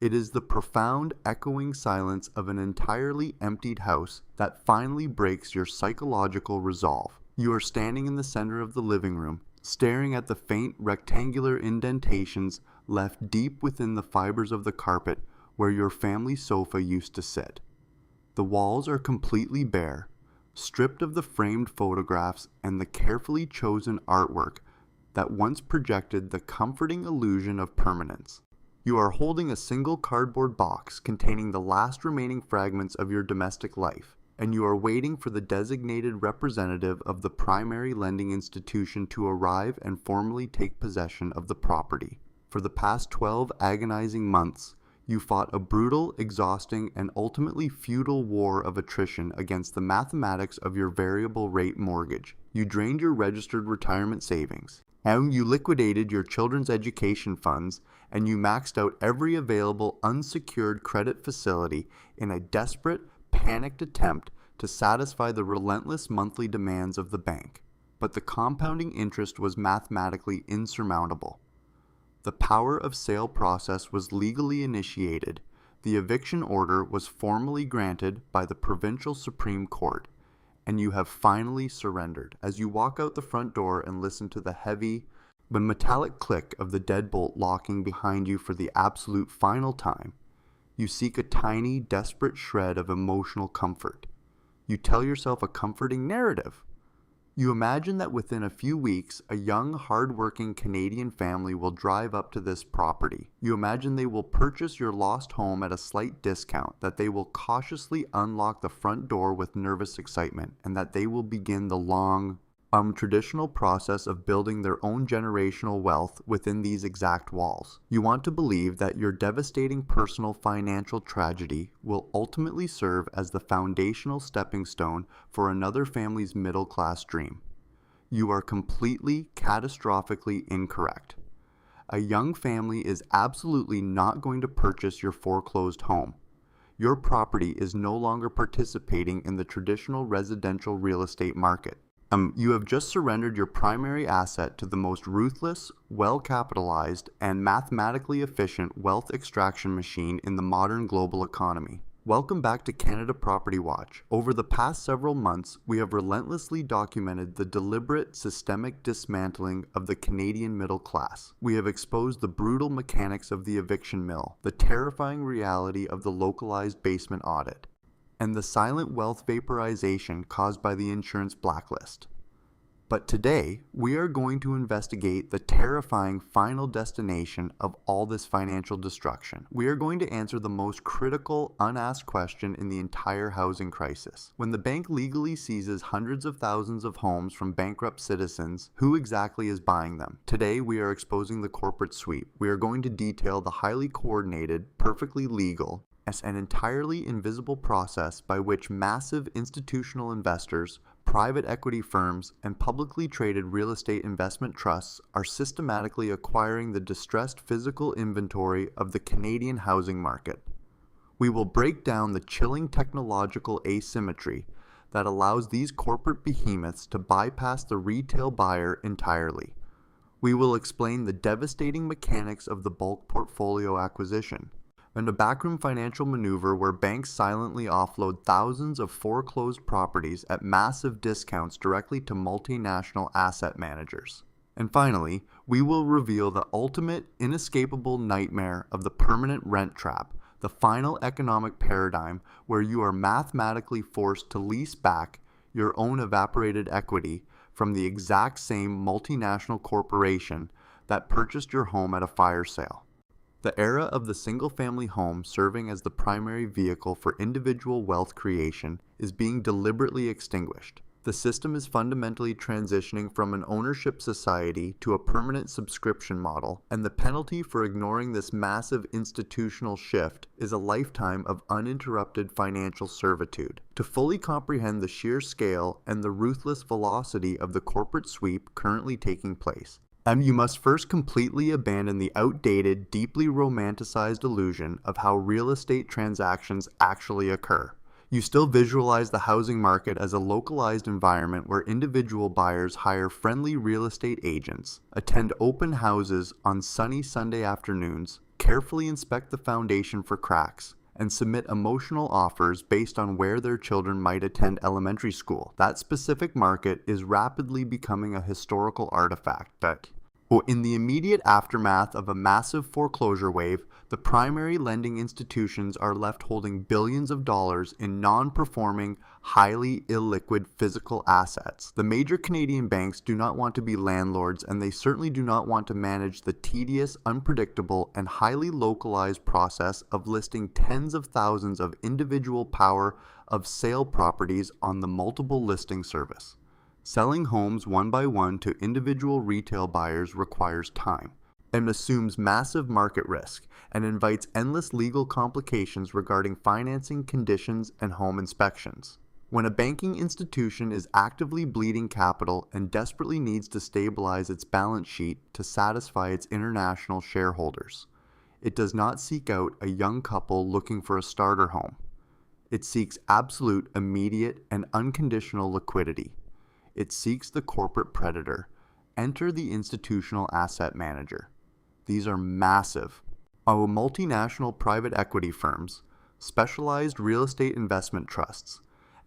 It is the profound, echoing silence of an entirely emptied house that finally breaks your psychological resolve. You are standing in the center of the living room, staring at the faint rectangular indentations left deep within the fibers of the carpet where your family sofa used to sit. The walls are completely bare, stripped of the framed photographs and the carefully chosen artwork that once projected the comforting illusion of permanence. You are holding a single cardboard box containing the last remaining fragments of your domestic life, and you are waiting for the designated representative of the primary lending institution to arrive and formally take possession of the property. For the past 12 agonizing months, you fought a brutal, exhausting, and ultimately futile war of attrition against the mathematics of your variable rate mortgage. You drained your registered retirement savings, and you liquidated your children's education funds, and you maxed out every available unsecured credit facility in a desperate, panicked attempt to satisfy the relentless monthly demands of the bank. But the compounding interest was mathematically insurmountable. The power of sale process was legally initiated. The eviction order was formally granted by the Provincial Supreme Court, and you have finally surrendered. As you walk out the front door and listen to the heavy but metallic click of the deadbolt locking behind you for the absolute final time, you seek a tiny, desperate shred of emotional comfort. You tell yourself a comforting narrative. You imagine that within a few weeks, a young, hardworking Canadian family will drive up to this property. You imagine they will purchase your lost home at a slight discount, that they will cautiously unlock the front door with nervous excitement, and that they will begin the long, traditional process of building their own generational wealth within these exact walls. You want to believe that your devastating personal financial tragedy will ultimately serve as the foundational stepping stone for another family's middle-class dream. You are completely, catastrophically incorrect. A young family is absolutely not going to purchase your foreclosed home. Your property is no longer participating in the traditional residential real estate market. You have just surrendered your primary asset to the most ruthless, well-capitalized, and mathematically efficient wealth extraction machine in the modern global economy. Welcome back to Canada Property Watch. Over the past several months, we have relentlessly documented the deliberate, systemic dismantling of the Canadian middle class. We have exposed the brutal mechanics of the eviction mill, the terrifying reality of the localized basement audit, and the silent wealth vaporization caused by the insurance blacklist. But today, we are going to investigate the terrifying final destination of all this financial destruction. We are going to answer the most critical, unasked question in the entire housing crisis. When the bank legally seizes hundreds of thousands of homes from bankrupt citizens, who exactly is buying them? Today, we are exposing the corporate sweep. We are going to detail the highly coordinated, perfectly legal, an entirely invisible process by which massive institutional investors, private equity firms, and publicly traded real estate investment trusts are systematically acquiring the distressed physical inventory of the Canadian housing market. We will break down the chilling technological asymmetry that allows these corporate behemoths to bypass the retail buyer entirely. We will explain the devastating mechanics of the bulk portfolio acquisition, and a backroom financial maneuver where banks silently offload thousands of foreclosed properties at massive discounts directly to multinational asset managers. And finally, we will reveal the ultimate, inescapable nightmare of the permanent rent trap, the final economic paradigm where you are mathematically forced to lease back your own evaporated equity from the exact same multinational corporation that purchased your home at a fire sale. The era of the single-family home serving as the primary vehicle for individual wealth creation is being deliberately extinguished. The system is fundamentally transitioning from an ownership society to a permanent subscription model, and the penalty for ignoring this massive institutional shift is a lifetime of uninterrupted financial servitude. To fully comprehend the sheer scale and the ruthless velocity of the corporate sweep currently taking place, you must first completely abandon the outdated, deeply romanticized illusion of how real estate transactions actually occur. You still visualize the housing market as a localized environment where individual buyers hire friendly real estate agents, attend open houses on sunny Sunday afternoons, carefully inspect the foundation for cracks, and submit emotional offers based on where their children might attend elementary school. That specific market is rapidly becoming a historical artifact that, in the immediate aftermath of a massive foreclosure wave, the primary lending institutions are left holding billions of dollars in non-performing, highly illiquid physical assets. The major Canadian banks do not want to be landlords, and they certainly do not want to manage the tedious, unpredictable, and highly localized process of listing tens of thousands of individual power of sale properties on the multiple listing service. Selling homes one by one to individual retail buyers requires time and assumes massive market risk and invites endless legal complications regarding financing conditions and home inspections. When a banking institution is actively bleeding capital and desperately needs to stabilize its balance sheet to satisfy its international shareholders, it does not seek out a young couple looking for a starter home. It seeks absolute, immediate, and unconditional liquidity. It seeks the corporate predator. Enter the institutional asset manager. These are massive. Our multinational private equity firms, specialized real estate investment trusts,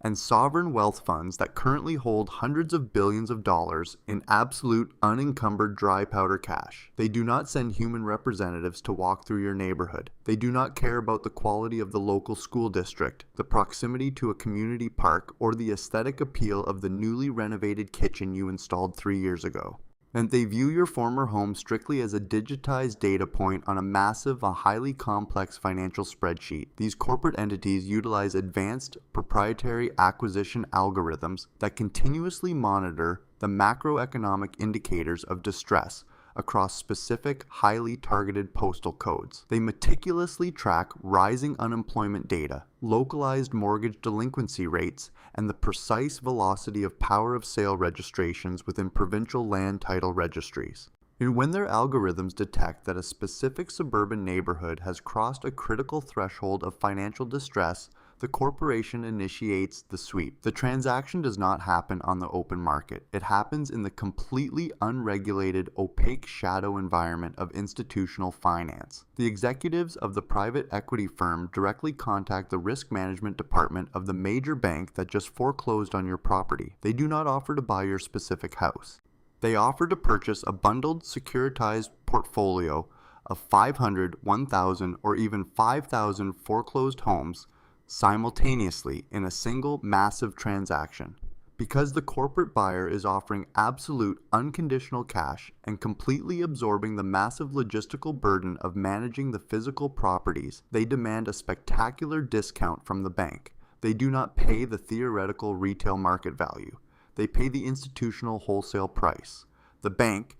and sovereign wealth funds that currently hold hundreds of billions of dollars in absolute unencumbered dry powder cash. They do not send human representatives to walk through your neighborhood. They do not care about the quality of the local school district, the proximity to a community park, or the aesthetic appeal of the newly renovated kitchen you installed 3 years ago. And they view your former home strictly as a digitized data point on a highly complex financial spreadsheet. These corporate entities utilize advanced proprietary acquisition algorithms that continuously monitor the macroeconomic indicators of distress across specific, highly targeted postal codes. They meticulously track rising unemployment data, localized mortgage delinquency rates, and the precise velocity of power of sale registrations within provincial land title registries. And when their algorithms detect that a specific suburban neighborhood has crossed a critical threshold of financial distress, the corporation initiates the sweep. The transaction does not happen on the open market. It happens in the completely unregulated, opaque shadow environment of institutional finance. The executives of the private equity firm directly contact the risk management department of the major bank that just foreclosed on your property. They do not offer to buy your specific house. They offer to purchase a bundled, securitized portfolio of 500, 1,000, or even 5,000 foreclosed homes simultaneously in a single massive transaction. Because the corporate buyer is offering absolute unconditional cash and completely absorbing the massive logistical burden of managing the physical properties, they demand a spectacular discount from the bank. They do not pay the theoretical retail market value. They pay the institutional wholesale price. The bank,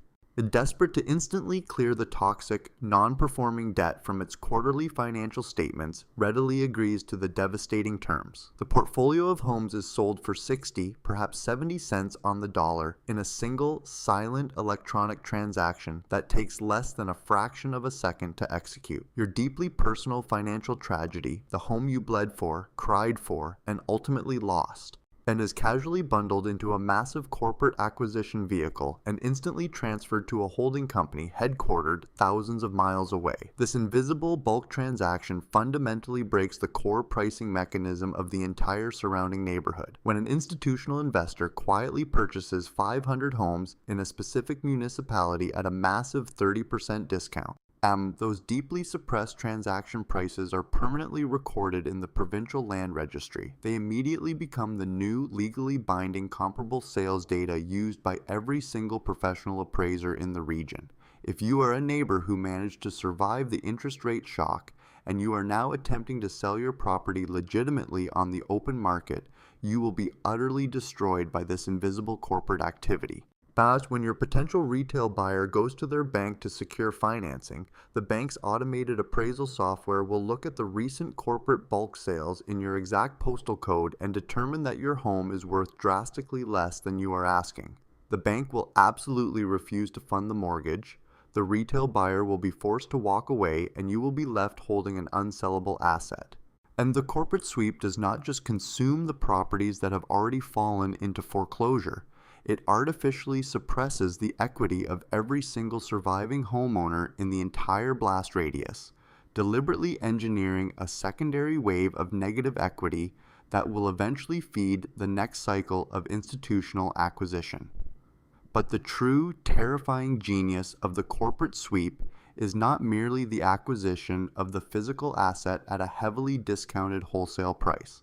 desperate to instantly clear the toxic, non-performing debt from its quarterly financial statements, readily agrees to the devastating terms. The portfolio of homes is sold for 60, perhaps 70 cents on the dollar in a single, silent electronic transaction that takes less than a fraction of a second to execute. Your deeply personal financial tragedy, the home you bled for, cried for, and ultimately lost, and is casually bundled into a massive corporate acquisition vehicle and instantly transferred to a holding company headquartered thousands of miles away. This invisible bulk transaction fundamentally breaks the core pricing mechanism of the entire surrounding neighborhood. When an institutional investor quietly purchases 500 homes in a specific municipality at a massive 30% discount, those deeply suppressed transaction prices are permanently recorded in the provincial land registry. They immediately become the new, legally binding comparable sales data used by every single professional appraiser in the region. If you are a neighbor who managed to survive the interest rate shock, and you are now attempting to sell your property legitimately on the open market, you will be utterly destroyed by this invisible corporate activity. But when your potential retail buyer goes to their bank to secure financing, the bank's automated appraisal software will look at the recent corporate bulk sales in your exact postal code and determine that your home is worth drastically less than you are asking. The bank will absolutely refuse to fund the mortgage. The retail buyer will be forced to walk away, and you will be left holding an unsellable asset. And the corporate sweep does not just consume the properties that have already fallen into foreclosure. It artificially suppresses the equity of every single surviving homeowner in the entire blast radius, deliberately engineering a secondary wave of negative equity that will eventually feed the next cycle of institutional acquisition. But the true, terrifying genius of the corporate sweep is not merely the acquisition of the physical asset at a heavily discounted wholesale price.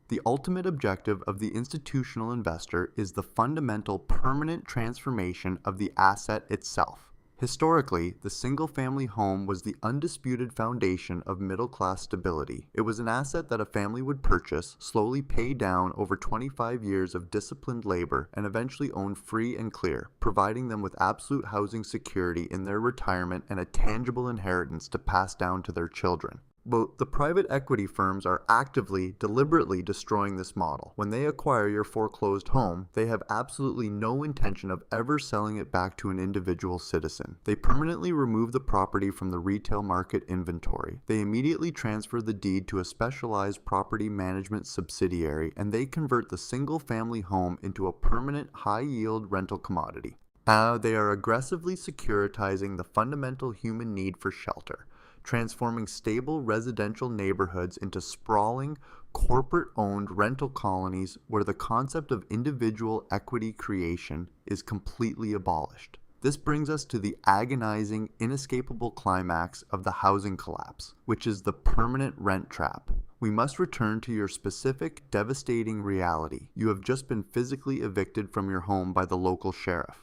The ultimate objective of the institutional investor is the fundamental permanent transformation of the asset itself. Historically, the single-family home was the undisputed foundation of middle-class stability. It was an asset that a family would purchase, slowly pay down over 25 years of disciplined labor, and eventually own free and clear, providing them with absolute housing security in their retirement and a tangible inheritance to pass down to their children. But the private equity firms are actively, deliberately destroying this model. When they acquire your foreclosed home, they have absolutely no intention of ever selling it back to an individual citizen. They permanently remove the property from the retail market inventory. They immediately transfer the deed to a specialized property management subsidiary, and they convert the single-family home into a permanent high-yield rental commodity. They are aggressively securitizing the fundamental human need for shelter, transforming stable residential neighborhoods into sprawling, corporate-owned rental colonies where the concept of individual equity creation is completely abolished. This brings us to the agonizing, inescapable climax of the housing collapse, which is the permanent rent trap. We must return to your specific, devastating reality. You have just been physically evicted from your home by the local sheriff.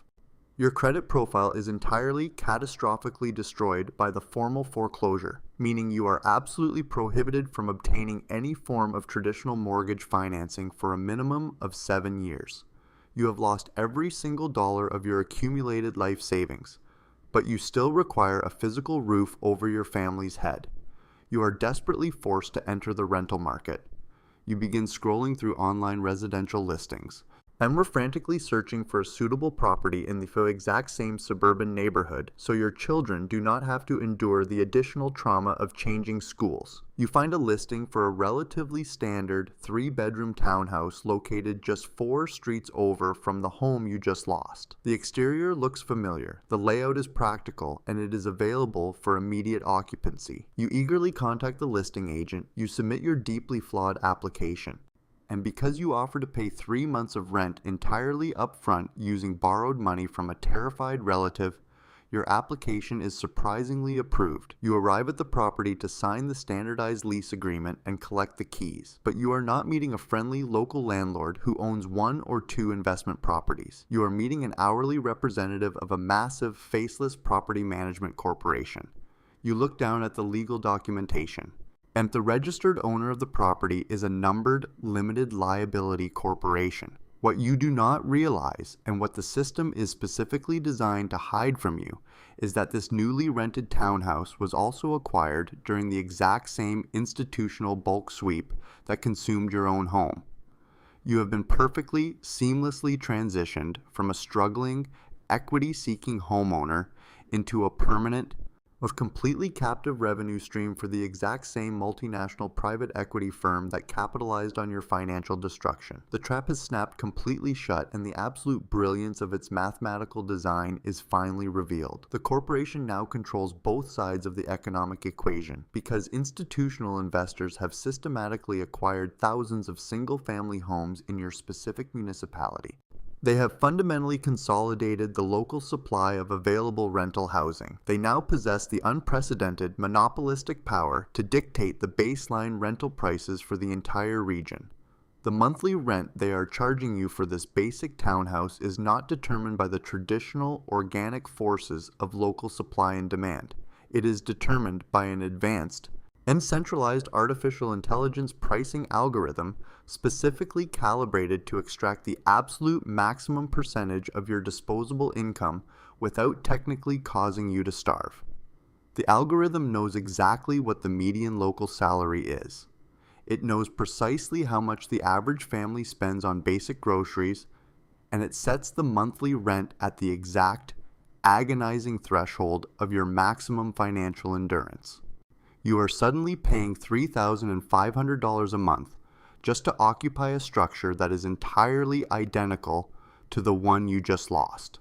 Your credit profile is entirely catastrophically destroyed by the formal foreclosure, meaning you are absolutely prohibited from obtaining any form of traditional mortgage financing for a minimum of 7 years. You have lost every single dollar of your accumulated life savings, but you still require a physical roof over your family's head. You are desperately forced to enter the rental market. You begin scrolling through online residential listings, and we're frantically searching for a suitable property in the exact same suburban neighborhood so your children do not have to endure the additional trauma of changing schools. You find a listing for a relatively standard 3-bedroom townhouse located just 4 streets over from the home you just lost. The exterior looks familiar, the layout is practical, and it is available for immediate occupancy. You eagerly contact the listing agent, you submit your deeply flawed application. And because you offer to pay 3 months of rent entirely upfront using borrowed money from a terrified relative, your application is surprisingly approved. You arrive at the property to sign the standardized lease agreement and collect the keys. But you are not meeting a friendly local landlord who owns 1 or 2 investment properties. You are meeting an hourly representative of a massive, faceless property management corporation. You look down at the legal documentation, and the registered owner of the property is a numbered, limited liability corporation. What you do not realize, and what the system is specifically designed to hide from you, is that this newly rented townhouse was also acquired during the exact same institutional bulk sweep that consumed your own home. You have been perfectly, seamlessly transitioned from a struggling, equity-seeking homeowner into a permanent, completely captive revenue stream for the exact same multinational private equity firm that capitalized on your financial destruction. The trap has snapped completely shut, and the absolute brilliance of its mathematical design is finally revealed. The corporation now controls both sides of the economic equation, because institutional investors have systematically acquired thousands of single-family homes in your specific municipality. They have fundamentally consolidated the local supply of available rental housing. They now possess the unprecedented monopolistic power to dictate the baseline rental prices for the entire region. The monthly rent they are charging you for this basic townhouse is not determined by the traditional organic forces of local supply and demand. It is determined by an advanced and centralized artificial intelligence pricing algorithm specifically calibrated to extract the absolute maximum percentage of your disposable income without technically causing you to starve. The algorithm knows exactly what the median local salary is. It knows precisely how much the average family spends on basic groceries, and it sets the monthly rent at the exact, agonizing threshold of your maximum financial endurance. You are suddenly paying $3,500 a month just to occupy a structure that is entirely identical to the one you just lost.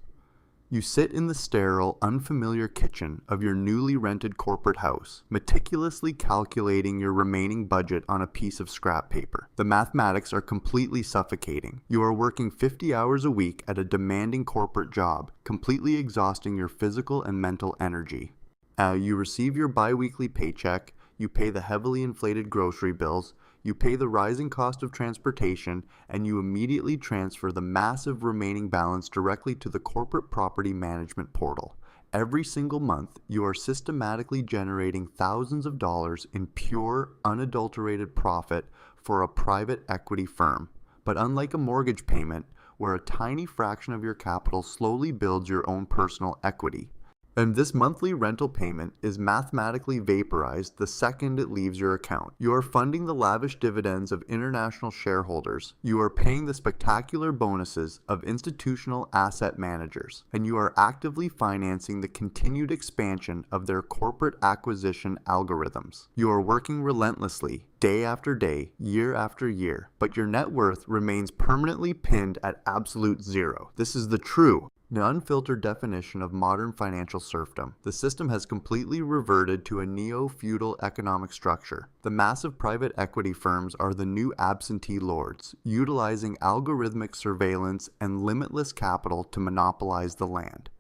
You sit in the sterile, unfamiliar kitchen of your newly rented corporate house, meticulously calculating your remaining budget on a piece of scrap paper. The mathematics are completely suffocating. You are working 50 hours a week at a demanding corporate job, completely exhausting your physical and mental energy. You receive your bi-weekly paycheck, you pay the heavily inflated grocery bills, you pay the rising cost of transportation, and you immediately transfer the massive remaining balance directly to the corporate property management portal. Every single month, you are systematically generating thousands of dollars in pure, unadulterated profit for a private equity firm. But unlike a mortgage payment, where a tiny fraction of your capital slowly builds your own personal equity, and this monthly rental payment is mathematically vaporized the second it leaves your account. You are funding the lavish dividends of international shareholders. You are paying the spectacular bonuses of institutional asset managers. And you are actively financing the continued expansion of their corporate acquisition algorithms. You are working relentlessly, day after day, year after year, but your net worth remains permanently pinned at absolute zero. This is the true, the unfiltered definition of modern financial serfdom. The system has completely reverted to a neo-feudal economic structure. The massive private equity firms are the new absentee lords, utilizing algorithmic surveillance and limitless capital to monopolize the land.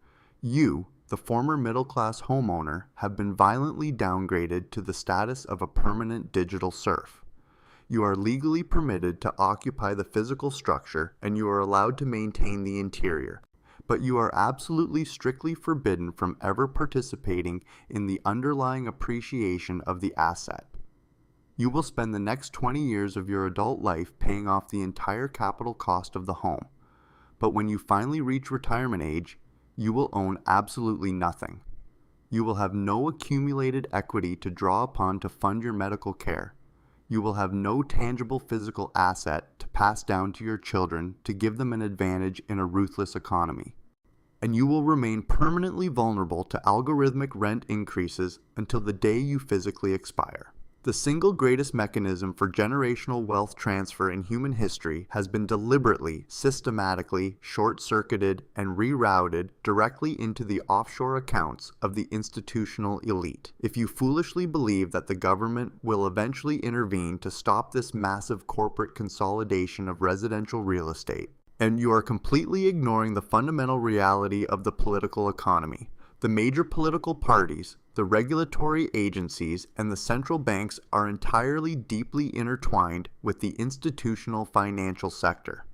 You, the former middle-class homeowner, have been violently downgraded to the status of a permanent digital serf. You are legally permitted to occupy the physical structure, and you are allowed to maintain the interior, but you are absolutely strictly forbidden from ever participating in the underlying appreciation of the asset. You will spend the next 20 years of your adult life paying off the entire capital cost of the home, but when you finally reach retirement age, you will own absolutely nothing. You will have no accumulated equity to draw upon to fund your medical care. You will have no tangible physical asset to pass down to your children to give them an advantage in a ruthless economy. And you will remain permanently vulnerable to algorithmic rent increases until the day you physically expire. The single greatest mechanism for generational wealth transfer in human history has been deliberately, systematically short-circuited and rerouted directly into the offshore accounts of the institutional elite. If you foolishly believe that the government will eventually intervene to stop this massive corporate consolidation of residential real estate, and you are completely ignoring the fundamental reality of the political economy. The major political parties, the regulatory agencies, and the central banks are entirely deeply intertwined with the institutional financial sector.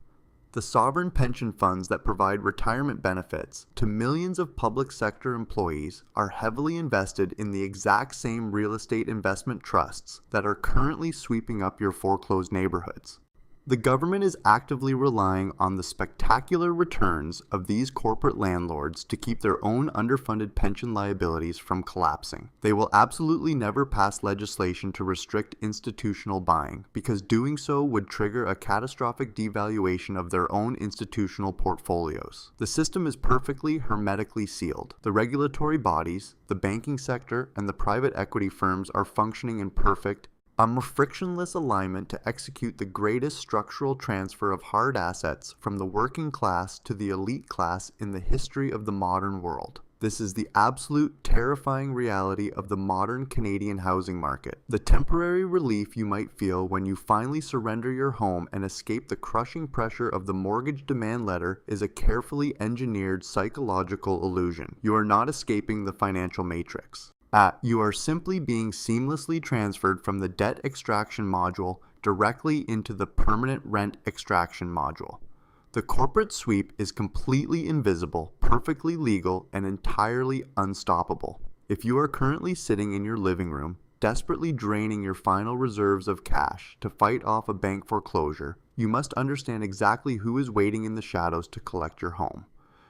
The sovereign pension funds that provide retirement benefits to millions of public sector employees are heavily invested in the exact same real estate investment trusts that are currently sweeping up your foreclosed neighborhoods. The government is actively relying on the spectacular returns of these corporate landlords to keep their own underfunded pension liabilities from collapsing. They will absolutely never pass legislation to restrict institutional buying, because doing so would trigger a catastrophic devaluation of their own institutional portfolios. The system is perfectly hermetically sealed. The regulatory bodies, the banking sector, and the private equity firms are functioning in perfect, a more frictionless alignment to execute the greatest structural transfer of hard assets from the working class to the elite class in the history of the modern world. This is the absolute terrifying reality of the modern Canadian housing market. The temporary relief you might feel when you finally surrender your home and escape the crushing pressure of the mortgage demand letter is a carefully engineered psychological illusion. You are not escaping the financial matrix. You are simply being seamlessly transferred from the debt extraction module directly into the permanent rent extraction module. The corporate sweep is completely invisible, perfectly legal, and entirely unstoppable. If you are currently sitting in your living room, desperately draining your final reserves of cash to fight off a bank foreclosure, you must understand exactly who is waiting in the shadows to collect your home.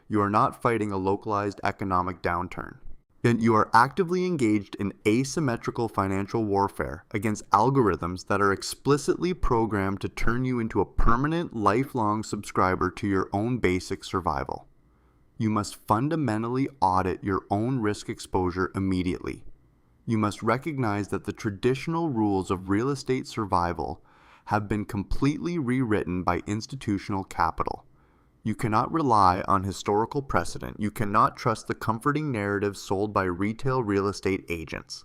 You are not fighting a localized economic downturn. And you are actively engaged in asymmetrical financial warfare against algorithms that are explicitly programmed to turn you into a permanent, lifelong subscriber to your own basic survival. You must fundamentally audit your own risk exposure immediately. You must recognize that the traditional rules of real estate survival have been completely rewritten by institutional capital. You cannot rely on historical precedent. You cannot trust the comforting narratives sold by retail real estate agents.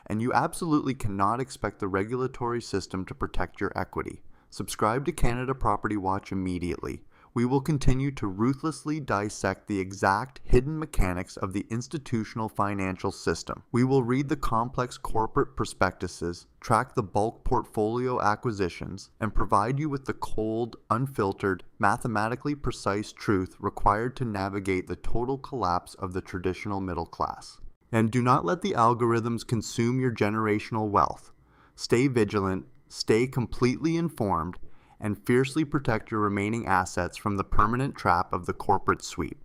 And you absolutely cannot expect the regulatory system to protect your equity. Subscribe to Canada Property Watch immediately. We will continue to ruthlessly dissect the exact hidden mechanics of the institutional financial system. We will read the complex corporate prospectuses, track the bulk portfolio acquisitions, and provide you with the cold, unfiltered, mathematically precise truth required to navigate the total collapse of the traditional middle class. And do not let the algorithms consume your generational wealth. Stay vigilant, stay completely informed, and fiercely protect your remaining assets from the permanent trap of the corporate sweep.